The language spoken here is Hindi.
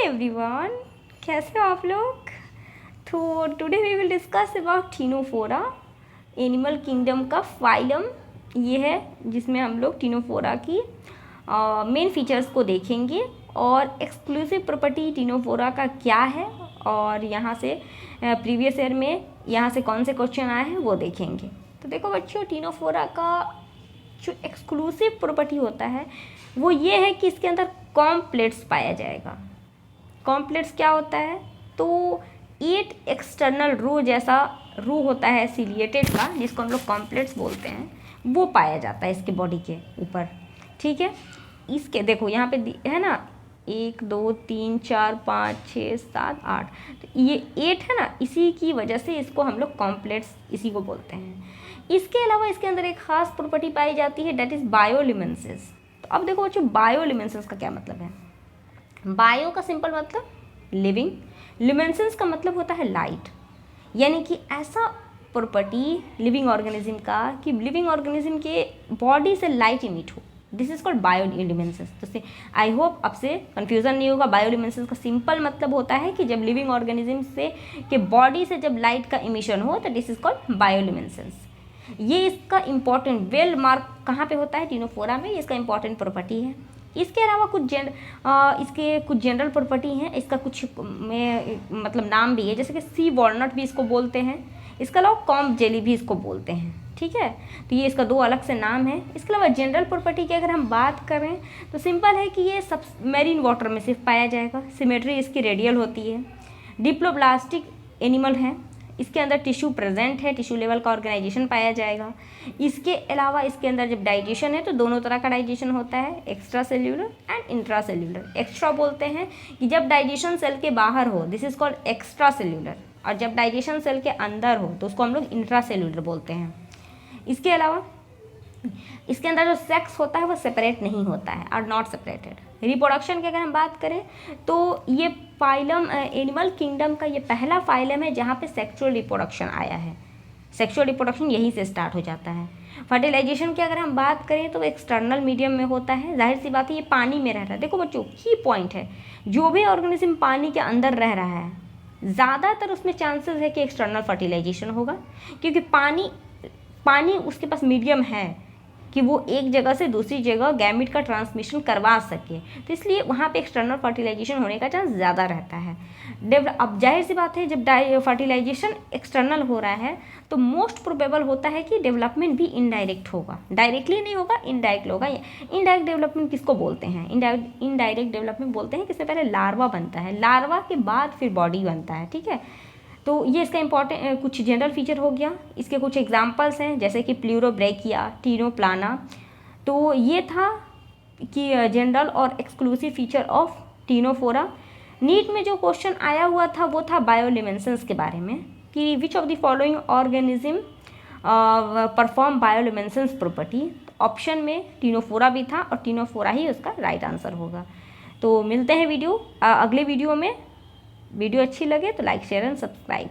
एवरीवन, कैसे हो आप लोग। तो today we will discuss about ctenophora, animal kingdom का फाइलम ये है जिसमें हम लोग टीनोफोरा की मेन फीचर्स को देखेंगे और एक्सक्लूसिव प्रॉपर्टी टीनोफोरा का क्या है और यहाँ से प्रीवियस ईयर में यहाँ से कौन से क्वेश्चन आए हैं वो देखेंगे। तो देखो बच्चों, टीनोफोरा का जो एक्सक्लूसिव प्रॉपर्टी होता है वो ये है कि इसके अंदर कॉम्प्लेट्स पाया जाएगा। कॉम्प्लेट्स क्या होता है, तो 8 एक्सटर्नल रो जैसा रो होता है सिलिएटेड का, जिसको हम लोग कॉम्प्लेट्स बोलते हैं, वो पाया जाता है इसके बॉडी के ऊपर। ठीक है, इसके देखो यहाँ पे है ना 1 2 3 4 5 6 7 8, तो ये 8 है ना, इसी की वजह से इसको हम लोग कॉम्प्लेट्स इसी को बोलते हैं। इसके अलावा इसके अंदर एक खास प्रॉपर्टी पाई जाती है, डेट इज़ बायोल्यूमिनेसेंस। तो अब देखो बच्चों, बायोल्यूमिनेसेंस का क्या मतलब है। बायो का सिंपल मतलब लिविंग, ल्यूमिनेसेंस का मतलब होता है लाइट, यानी कि ऐसा प्रॉपर्टी लिविंग ऑर्गेनिज्म का कि लिविंग ऑर्गेनिज्म के बॉडी से लाइट इमिट हो, दिस इज कॉल्ड बायोल्यूमिनेसेंस। तो आई होप अब से कन्फ्यूजन नहीं होगा। बायोल्यूमिनेसेंस का सिंपल मतलब होता है कि जब लिविंग ऑर्गेनिज्म से के बॉडी से जब लाइट का इमिशन हो तो दिस इज कॉल्ड बायोल्यूमिनेसेंस। ये इसका इंपॉर्टेंट वेल मार्क कहाँ पे होता है, टीनोफोरा में, इसका इंपॉर्टेंट प्रॉपर्टी है। इसके अलावा इसके कुछ जनरल प्रॉपर्टी हैं, इसका कुछ में मतलब नाम भी है, जैसे कि सी वॉलनट भी इसको बोलते हैं, इसके अलावा कॉम्ब जेली भी इसको बोलते हैं। ठीक है, तो ये इसका 2 अलग से नाम है। इसके अलावा जनरल प्रॉपर्टी की अगर हम बात करें तो सिंपल है कि ये सब मैरीन वाटर में सिर्फ पाया जाएगा। सिमेट्री इसकी रेडियल होती है। डिप्लोब्लास्टिक एनिमल है, इसके अंदर टिश्यू प्रेजेंट है, टिश्यू लेवल का ऑर्गेनाइजेशन पाया जाएगा। इसके अलावा इसके अंदर जब डाइजेशन है तो दोनों तरह का डाइजेशन होता है, extra cellular and intra cellular. Extra बोलते हैं कि जब डाइजेशन सेल के बाहर हो, this is called extra cellular, और जब डाइजेशन सेल के अंदर हो तो उसको हम लोग इंट्रा सेल्यूलर बोलते हैं। इसके अलावा इसके अंदर जो सेक्स होता है वो सेपरेट नहीं होता है, आर नॉट सेपरेटेड। रिप्रोडक्शन की अगर हम बात करें तो ये फाइलम एनिमल किंगडम का ये पहला फाइलम है जहाँ पे सेक्सुअल रिप्रोडक्शन आया है। सेक्सुअल रिप्रोडक्शन यहीं से स्टार्ट हो जाता है। फर्टिलाइजेशन की अगर हम बात करें तो एक्सटर्नल मीडियम में होता है, जाहिर सी बात है ये पानी में रहता है। देखो बच्चों, की पॉइंट है, जो भी ऑर्गेनिज्म पानी के अंदर रह रहा है ज़्यादातर उसमें चांसेस है कि एक्सटर्नल फर्टिलाइजेशन होगा, क्योंकि पानी उसके पास मीडियम है कि वो एक जगह से दूसरी जगह गैमिट का ट्रांसमिशन करवा सके, तो इसलिए वहाँ पे एक्सटर्नल फर्टिलाइजेशन होने का चांस ज़्यादा रहता है। अब जाहिर सी बात है, जब फर्टिलाइजेशन एक्सटर्नल हो रहा है तो मोस्ट प्रोबेबल होता है कि डेवलपमेंट भी इनडायरेक्ट होगा, डायरेक्टली नहीं होगा, इनडायरेक्ट होगा। इनडायरेक्ट डेवलपमेंट किसको बोलते हैं, इनडायरेक्ट डेवलपमेंट बोलते हैं कि इससे पहले लार्वा बनता है, लार्वा के बाद फिर बॉडी बनता है। ठीक है, तो ये इसका इंपॉर्टेंट कुछ जनरल फीचर हो गया। इसके कुछ एग्जांपल्स हैं, जैसे कि प्लूरोब्रैकिया, टीनोप्लाना। तो ये था कि जनरल और exclusive feature of ctenophora. NEET में जो क्वेश्चन आया हुआ था वो था बायोल्यूमिनेसेंस के बारे में, कि which of the following organism perform bioluminescence property. Option में टीनोफोरा भी था और टीनोफोरा ही उसका राइट आंसर होगा। तो मिलते हैं अगले वीडियो में। वीडियो अच्छी लगे तो लाइक शेयर एंड सब्सक्राइब।